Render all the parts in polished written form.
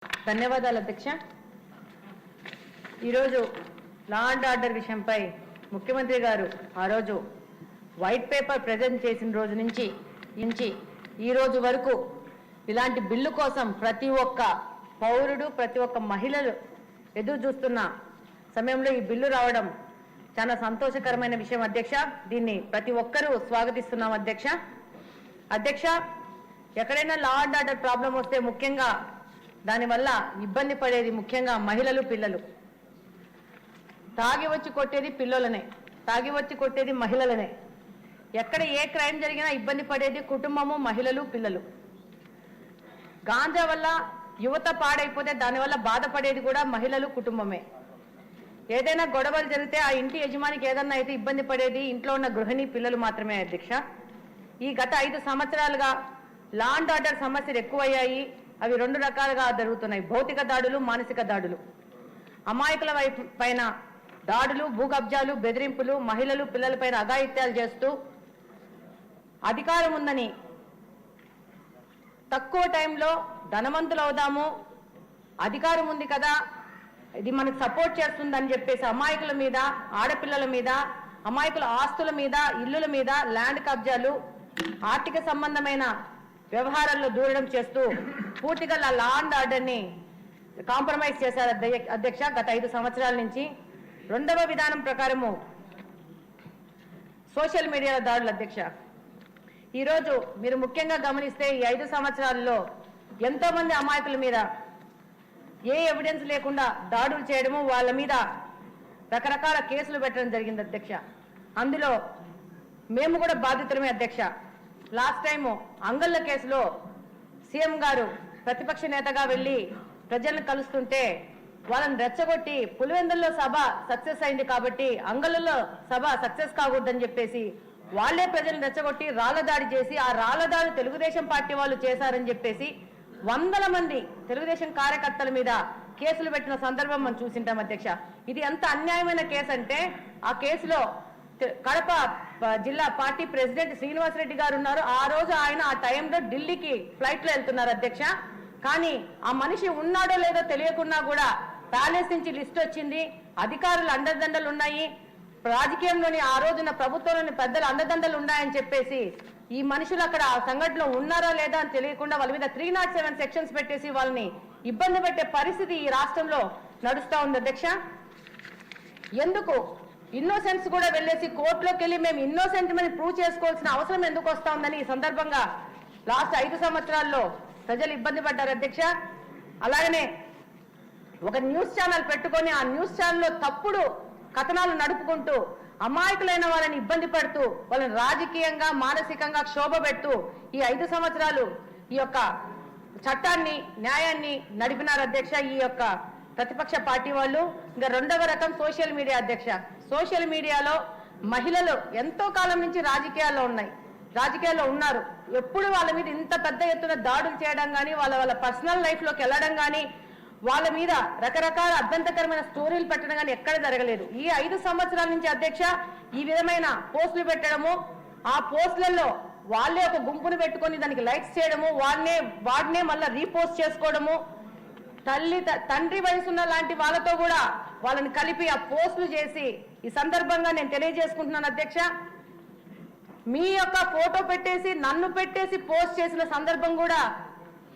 ధన్యవాదాలు అధ్యక్ష. ఈరోజు లా అండ్ ఆర్డర్ విషయంపై ముఖ్యమంత్రి గారు ఆ రోజు వైట్ పేపర్ ప్రజెంట్ చేసిన రోజు నుంచి ఈ రోజు వరకు ఇలాంటి బిల్లు కోసం ప్రతి ఒక్క పౌరుడు ప్రతి ఒక్క మహిళలు ఎదురు చూస్తున్న సమయంలో ఈ బిల్లు రావడం చాలా సంతోషకరమైన విషయం అధ్యక్ష. దీన్ని ప్రతి ఒక్కరూ స్వాగతిస్తున్నాం అధ్యక్ష. ఎక్కడైనా లా అండ్ ఆర్డర్ ప్రాబ్లం వస్తే ముఖ్యంగా దానివల్ల ఇబ్బంది పడేది ముఖ్యంగా మహిళలు, పిల్లలు. తాగి వచ్చి కొట్టేది పిల్లలనే, తాగి వచ్చి కొట్టేది మహిళలనే. ఎక్కడ ఏ క్రైమ్ జరిగినా ఇబ్బంది పడేది కుటుంబము, మహిళలు, పిల్లలు. గాంజా వల్ల యువత పాడైపోతే దానివల్ల బాధపడేది కూడా మహిళలు, కుటుంబమే. ఏదైనా గొడవలు జరిగితే ఆ ఇంటి యజమానికి ఏదన్నా అయితే ఇబ్బంది పడేది ఇంట్లో ఉన్న గృహిణి, పిల్లలు మాత్రమే అధ్యక్ష. ఈ గత 5 సంవత్సరాలుగా లా అండ్ ఆర్డర్ సమస్యలు ఎక్కువయ్యాయి. అవి 2 రకాలుగా జరుగుతున్నాయి: భౌతిక దాడులు, మానసిక దాడులు. అమాయకుల పైన దాడులు, భూకబ్జాలు, బెదిరింపులు, మహిళలు, పిల్లలపైన అఘాయిత్యాలు చేస్తూ అధికారం ఉందని తక్కువ టైంలో ధనవంతులు అవుదాము, అధికారం ఉంది కదా ఇది మనకు సపోర్ట్ చేస్తుందని చెప్పేసి అమాయకుల మీద, ఆడపిల్లల మీద, అమాయకుల ఆస్తుల మీద, ఇల్లుల మీద ల్యాండ్ కబ్జాలు, ఆర్థిక సంబంధమైన వ్యవహారాల్లో దూరడం చేస్తూ పూర్తిగా లా అండ్ ఆర్డర్ని కాంప్రమైజ్ చేశారు అధ్యక్ష గత 5 సంవత్సరాల నుంచి. 2వ విధానం ప్రకారము సోషల్ మీడియా దాడులు అధ్యక్ష. ఈరోజు మీరు ముఖ్యంగా గమనిస్తే ఈ 5 సంవత్సరాల్లో ఎంతో మంది అమాయకుల మీద ఏ ఎవిడెన్స్ లేకుండా దాడులు చేయడము, వాళ్ళ మీద రకరకాల కేసులు పెట్టడం జరిగింది అధ్యక్ష. అందులో మేము కూడా బాధితులమే అధ్యక్ష. లాస్ట్ టైము అంగళ్ళ కేసులో సీఎం గారు ప్రతిపక్ష నేతగా వెళ్ళి ప్రజలను కలుస్తుంటే వాళ్ళని రెచ్చగొట్టి పులివెందుల్లో సభ సక్సెస్ అయింది కాబట్టి అంగళ్ళలో సభ సక్సెస్ కాకూడదని చెప్పేసి వాళ్లే ప్రజలను రెచ్చగొట్టి రాళ్ల దాడి చేసి, ఆ రాళ్ల దాడి తెలుగుదేశం పార్టీ వాళ్ళు చేశారని చెప్పేసి 100 మంది తెలుగుదేశం కార్యకర్తల మీద కేసులు పెట్టిన సందర్భం మనం చూసింటాం అధ్యక్ష. ఇది ఎంత అన్యాయమైన కేసు అంటే ఆ కేసులో కడప జిల్లా పార్టీ ప్రెసిడెంట్ శ్రీనివాసరెడ్డి గారు ఉన్నారు. ఆ రోజు ఆయన ఆ టైంలో ఢిల్లీకి ఫ్లైట్ లో వెళ్తున్నారు అధ్యక్ష. కానీ ఆ మనిషి ఉన్నాడో లేదో తెలియకున్నా కూడా ప్యాలెస్ నుంచి లిస్ట్ వచ్చింది, అధికారులు అండదండలు ఉన్నాయి, రాజకీయంలోని ఆ రోజున ప్రభుత్వంలోని పెద్దల అండదండలు ఉన్నాయని చెప్పేసి ఈ మనుషులు అక్కడ ఆ సంఘటనలో ఉన్నారా లేదా అని తెలియకుండా వాళ్ళ మీద 307 సెక్షన్స్ పెట్టేసి వాళ్ళని ఇబ్బంది పెట్టే పరిస్థితి ఈ రాష్ట్రంలో నడుస్తా ఉంది అధ్యక్ష. ఎందుకు ఇన్నోసెన్స్ కూడా వెళ్ళేసి కోర్టులోకి వెళ్ళి మేము ఇన్నోసెంట్ అని ప్రూవ్ చేసుకోవాల్సిన అవసరం ఎందుకు వస్తా ఉందని ఈ సందర్భంగా లాస్ట్ 5 సంవత్సరాల్లో ప్రజలు ఇబ్బంది పడ్డారు అధ్యక్ష. అలాగనే ఒక న్యూస్ ఛానల్ పెట్టుకొని ఆ న్యూస్ ఛానల్లో తప్పుడు కథనాలు నడుపుకుంటూ అమాయకులైన వాళ్ళని ఇబ్బంది పెడుతూ వాళ్ళని రాజకీయంగా, మానసికంగా క్షోభ పెడుతూ ఈ 5 సంవత్సరాలు ఈ యొక్క చట్టాన్ని, న్యాయాన్ని నడిపినారు అధ్యక్ష ఈ యొక్క ప్రతిపక్ష పార్టీ వాళ్ళు. ఇంకా 2వ రకం సోషల్ మీడియా అధ్యక్ష. సోషల్ మీడియాలో మహిళలు ఎంతో కాలం నుంచి రాజకీయాల్లో ఉన్నారు. ఎప్పుడు వాళ్ళ మీద ఇంత పెద్ద ఎత్తున దాడులు చేయడం కానీ, వాళ్ళ పర్సనల్ లైఫ్లోకి వెళ్ళడం కానీ, వాళ్ళ మీద రకరకాల అభ్యంతరకరమైన స్టోరీలు పెట్టడం కానీ ఎక్కడ జరగలేదు. ఈ 5 సంవత్సరాల నుంచి అధ్యక్ష ఈ విధమైన పోస్టులు పెట్టడము, ఆ పోస్టులలో వాళ్ళే ఒక గుంపును పెట్టుకొని దానికి లైక్స్ చేయడము, వాడినే మళ్ళీ రీపోస్ట్ చేసుకోవడము, తండ్రి వయసున్న లాంటి వాళ్ళతో కూడా వాళ్ళని కలిపి ఆ పోస్టులు చేసి ఈ సందర్భంగా నేను తెలియజేసుకుంటున్నాను అధ్యక్ష. మీ యొక్క ఫోటో పెట్టేసి నన్ను పెట్టేసి పోస్ట్ చేసిన సందర్భం కూడా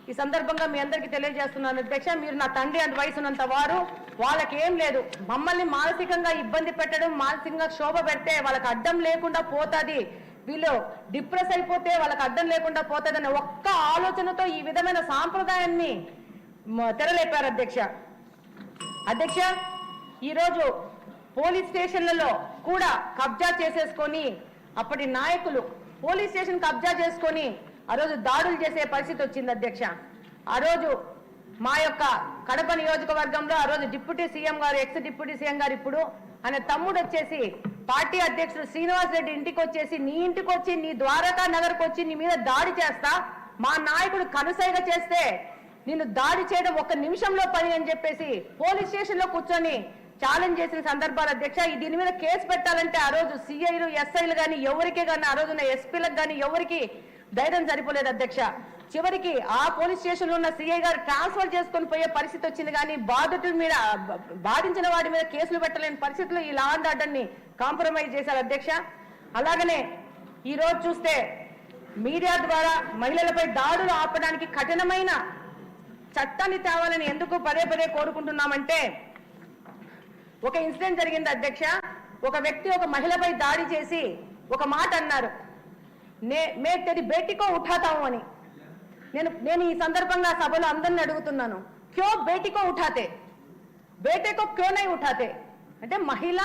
ఈ సందర్భంగా మీ అందరికీ తెలియజేస్తున్నాను అధ్యక్ష. మీరు నా తండ్రి అంత వయసున్నంత వారు, వాళ్ళకి ఏం లేదు. మమ్మల్ని మానసికంగా ఇబ్బంది పెట్టడం, మానసికంగా క్షోభ పెడితే వాళ్ళకి అడ్డం లేకుండా పోతుంది, వీళ్ళు డిప్రెస్ అయిపోతే వాళ్ళకి అడ్డం లేకుండా పోతుంది అనే ఒక్క ఆలోచనతో ఈ విధమైన సాంప్రదాయాన్ని తెరలేపారు అధ్యక్ష. ఈరోజు పోలీస్ స్టేషన్లలో కూడా కబ్జా చేసేసుకొని అప్పటి నాయకులు పోలీస్ స్టేషన్ కబ్జా చేసుకొని ఆ రోజు దాడులు చేసే పరిస్థితి వచ్చింది అధ్యక్ష. ఆ రోజు మా యొక్క కడప నియోజకవర్గంలో ఆ రోజు డిప్యూటీ సీఎం గారు, ఎక్స్ డిప్యూటీ సీఎం గారు ఇప్పుడు ఆయన తమ్ముడు వచ్చేసి పార్టీ అధ్యక్షుడు శ్రీనివాసరెడ్డి ఇంటికి వచ్చేసి, నీ ఇంటికి వచ్చి, నీ ద్వారకా నగర్కి వచ్చి నీ మీద దాడి చేస్తా, మా నాయకుడు కనుసైగ చేస్తే నిన్ను దాడి చేయడం 1 నిమిషంలో పని అని చెప్పేసి పోలీస్ స్టేషన్ లో కూర్చొని ఛాలెంజ్ చేసిన సందర్భాలు అధ్యక్ష. దీని మీద కేసు పెట్టాలంటే ఆ రోజు సిఐలు, ఎస్ఐలు కానీ ఎవరికే కానీ, ఆ రోజున ఎస్పీలకు కానీ ఎవరికి ధైర్యం సరిపోలేదు అధ్యక్ష. చివరికి ఆ పోలీస్ స్టేషన్ లో ఉన్న సిఐ గారు ట్రాన్స్ఫర్ చేసుకొని పోయే పరిస్థితి వచ్చింది. కానీ బాధితుల మీద బాధించిన వాడి మీద కేసులు పెట్టలేని పరిస్థితుల్లో ఈ లా అండ్ ఆర్డర్ ని కాంప్రమైజ్ చేశారు అధ్యక్ష. అలాగనే ఈ రోజు చూస్తే మీడియా ద్వారా మహిళలపై దాడులు ఆపడానికి కఠినమైన చట్టాన్ని తేవాలని ఎందుకు పదే పదే కోరుకుంటున్నామంటే, ఒక ఇన్సిడెంట్ జరిగింది అధ్యక్ష. ఒక వ్యక్తి ఒక మహిళపై దాడి చేసి ఒక మాట అన్నారు, మే తెరి బేటీకో ఉఠాతాము అని. నేను ఈ సందర్భంగా సభలో అందరిని అడుగుతున్నాను, క్యో బేటీకో ఉఠాతే, బేటేకో క్యో నై ఉఠాతే అంటే మహిళ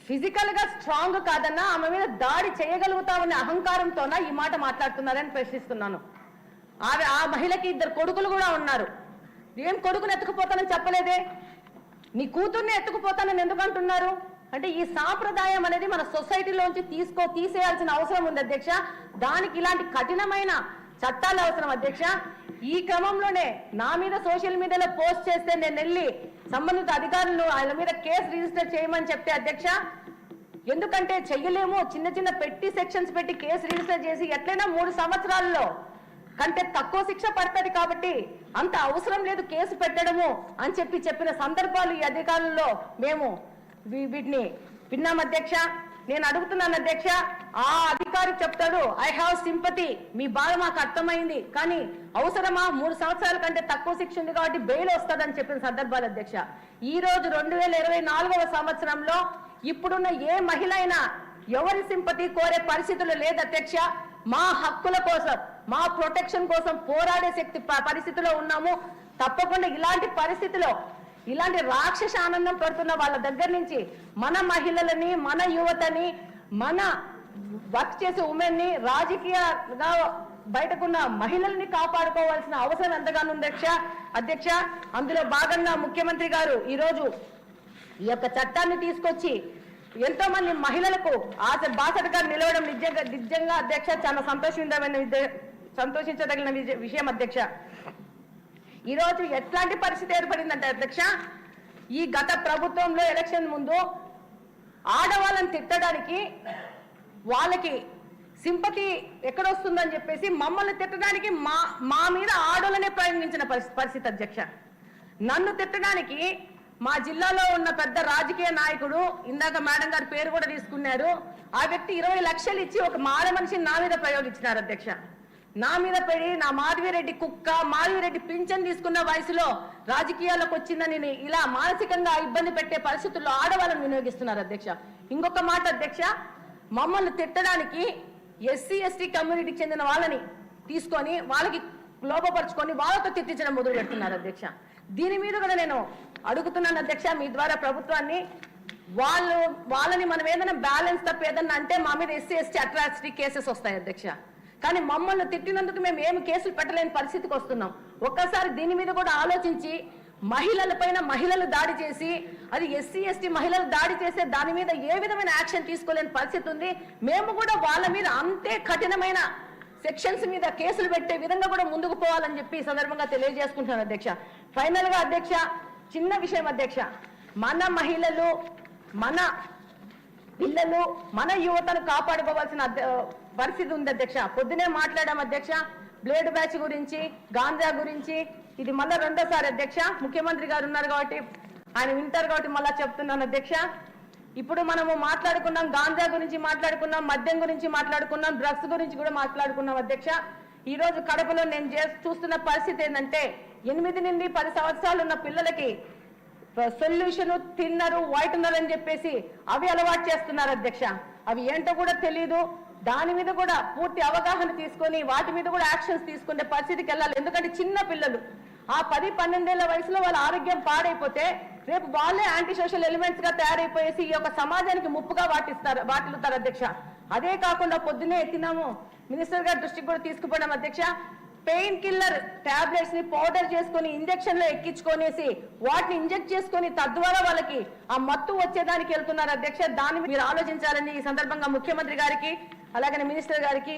ఫిజికల్ గా స్ట్రాంగ్ కాదన్నా ఆమె మీద దాడి చేయగలుగుతామనే అహంకారంతోనా ఈ మాట మాట్లాడుతున్నారని ప్రశ్నిస్తున్నాను. ఆ మహిళకి 2 కొడుకులు కూడా ఉన్నారు. ఏం కొడుకుని ఎత్తుకుపోతానని చెప్పలేదే, నీ కూతుర్ని ఎత్తుకుపోతానని ఎందుకు అంటున్నారు? అంటే ఈ సాంప్రదాయం అనేది మన సొసైటీలోంచి తీసేయాల్సిన అవసరం ఉంది అధ్యక్ష. దానికి ఇలాంటి కఠినమైన చట్టాలు అవసరం అధ్యక్ష. ఈ క్రమంలోనే నా మీద సోషల్ మీడియాలో పోస్ట్ చేస్తే నేను వెళ్ళి సంబంధిత అధికారులను ఆయన మీద కేసు రిజిస్టర్ చేయమని చెప్తే అధ్యక్ష, ఎందుకంటే చెయ్యలేము, చిన్న చిన్న పెట్టి సెక్షన్స్ పెట్టి కేసు రిజిస్టర్ చేసి ఎట్లయినా 3 సంవత్సరాల్లో కంటే తక్కువ శిక్ష పడుతుంది కాబట్టి అంత అవసరం లేదు కేసు పెట్టడము అని చెప్పిన సందర్భాలు ఈ అధికారుల్లో మేము వీటిని విన్నాం అధ్యక్ష. నేను అడుగుతున్నాను అధ్యక్ష, ఆ అధికారి చెప్తాడు ఐ హావ్ సింపతి, మీ బాధ మాకు అర్థమైంది, కానీ అవసరమా 3 సంవత్సరాల కంటే తక్కువ శిక్ష ఉంది కాబట్టి బెయిల్ వస్తుందని చెప్పిన సందర్భాలు అధ్యక్ష. ఈ రోజు 2024వ సంవత్సరంలో ఇప్పుడున్న ఏ మహిళ అయినా ఎవరి సింపతి కోరే పరిస్థితులు లేదు అధ్యక్ష. మా హక్కుల కోసం, మా ప్రొటెక్షన్ కోసం పోరాడే శక్తి పరిస్థితిలో ఉన్నాము. తప్పకుండా ఇలాంటి పరిస్థితిలో ఇలాంటి రాక్షస ఆనందం పడుతున్న వాళ్ళ దగ్గర నుంచి మన మహిళలని, మన యువతని, మన వర్క్ చేసే ఉమెన్ ని, రాజకీయంగా బయటకున్న మహిళల్ని కాపాడుకోవాల్సిన అవసరం ఎంతగానో ఉంది అధ్యక్ష. అందులో భాగంగా ముఖ్యమంత్రి గారు ఈరోజు ఈ యొక్క చట్టాన్ని తీసుకొచ్చి ఎంతో మంది మహిళలకు బాసటగా నిలవడం నిజంగా అధ్యక్ష చాలా సంతోషించదగిన విషయం అధ్యక్ష. ఈ రోజు ఎట్లాంటి పరిస్థితి ఏర్పడిందంటే అధ్యక్ష, ఈ గత ప్రభుత్వంలో ఎలక్షన్ ముందు ఆడవాళ్ళని తిట్టడానికి వాళ్ళకి సింపతి ఎక్కడొస్తుందని చెప్పేసి మమ్మల్ని తిట్టడానికి మా మీద ఆడోళ్ళనే ప్రయోగించిన పరిస్థితి అధ్యక్ష. నన్ను తిట్టడానికి మా జిల్లాలో ఉన్న పెద్ద రాజకీయ నాయకుడు, ఇందాక మేడం గారి పేరు కూడా తీసుకున్నారు, ఆ వ్యక్తి 20 లక్షలు ఇచ్చి ఒక మాడ మనిషిని నా మీద ప్రయోగించినారు అధ్యక్ష. నా మీద పడి నా మాధవిరెడ్డి కుక్క, మాధవిరెడ్డి పింఛన్ తీసుకున్న వయసులో రాజకీయాలకు వచ్చిందని ఇలా మానసికంగా ఇబ్బంది పెట్టే పరిస్థితుల్లో ఆడవాళ్ళని వినియోగిస్తున్నారు అధ్యక్ష. ఇంకొక మాట అధ్యక్ష, మమ్మల్ని తిట్టడానికి ఎస్సీ ఎస్టీ కమ్యూనిటీకి చెందిన వాళ్ళని తీసుకొని వాళ్ళకి లోపపరుచుకొని వాళ్ళతో తిట్టించడం మొదలు పెడుతున్నారు అధ్యక్ష. దీని మీద కూడా నేను అడుగుతున్నాను అధ్యక్ష, మీ ద్వారా ప్రభుత్వాన్ని, వాళ్ళని మనం ఏదైనా బ్యాలెన్స్ తప్ప ఏదన్నా అంటే మా మీద ఎస్సీ ఎస్టీ అట్రాసిటీ కేసెస్ వస్తాయి అధ్యక్ష. కానీ మమ్మల్ని తిట్టినందుకు మేము ఏమి కేసులు పెట్టలేని పరిస్థితికి వస్తున్నాం. ఒక్కసారి దీని మీద కూడా ఆలోచించి మహిళలపైన మహిళలు దాడి చేసి, అది ఎస్సీ ఎస్టీ మహిళలు దాడి చేస్తే దాని మీద ఏ విధమైన యాక్షన్ తీసుకోలేని పరిస్థితి ఉంది. మేము కూడా వాళ్ళ మీద అంతే కఠినమైన సెక్షన్స్ మీద కేసులు పెట్టే విధంగా కూడా ముందుకు పోవాలని చెప్పి ఈ సందర్భంగా తెలియజేసుకుంటున్నాను అధ్యక్ష. ఫైనల్ గా అధ్యక్ష, చిన్న విషయం అధ్యక్ష, మన మహిళలు, మన పిల్లలు, మన యువతను కాపాడుకోవాల్సిన పరిస్థితి ఉంది అధ్యక్ష. పొద్దునే మాట్లాడాం అధ్యక్ష, బ్లేడ్ బ్యాచ్ గురించి, గాంజా గురించి. ఇది మళ్ళా 2వ సారి అధ్యక్ష. ముఖ్యమంత్రి గారు ఉన్నారు కాబట్టి ఆయన వింటారు కాబట్టి మళ్ళా చెప్తున్నాను అధ్యక్ష. ఇప్పుడు మనము మాట్లాడుకున్నాం, గాంజా గురించి మాట్లాడుకున్నాం, మద్యం గురించి మాట్లాడుకున్నాం, డ్రగ్స్ గురించి కూడా మాట్లాడుకున్నాం అధ్యక్ష. ఈ రోజు కడపలో నేను చూస్తున్న పరిస్థితి ఏంటంటే 8 నుండి 10 సంవత్సరాలు ఉన్న పిల్లలకి సొల్యూషన్ తిన్నరు, వైట్నర్ అని చెప్పేసి అవి అలవాటు చేస్తున్నారు అధ్యక్ష. అవి ఏంటో కూడా తెలియదు. దాని మీద కూడా పూర్తి అవగాహన తీసుకొని వాటి మీద కూడా యాక్షన్స్ తీసుకునే పరిస్థితికి వెళ్ళాలి. ఎందుకంటే చిన్న పిల్లలు ఆ 10-12 ఏళ్ల వయసులో వాళ్ళ ఆరోగ్యం పాడైపోతే రేపు వాళ్ళే యాంటీ సోషల్ ఎలిమెంట్స్ గా తయారైపోయేసి ఈ యొక్క సమాజానికి ముప్పుగా వాటిల్లుతారు అధ్యక్ష. అదే కాకుండా పొద్దునే ఎత్తినాము, మినిస్టర్ గారి దృష్టికి కూడా తీసుకుపోయినాం అధ్యక్ష. పెయిన్ కిల్లర్ టాబ్లెట్స్ ని పౌడర్ చేసుకుని ఇంజక్షన్ లో ఎక్కించుకొనేసి వాటిని ఇంజెక్ట్ చేసుకుని తద్వారా వాళ్ళకి ఆ మత్తు వచ్చేదానికి వెళ్తున్నారు అధ్యక్ష. దాన్ని మీరు ఆలోచించాలని ఈ సందర్భంగా ముఖ్యమంత్రి గారికి అలాగే మినిస్టర్ గారికి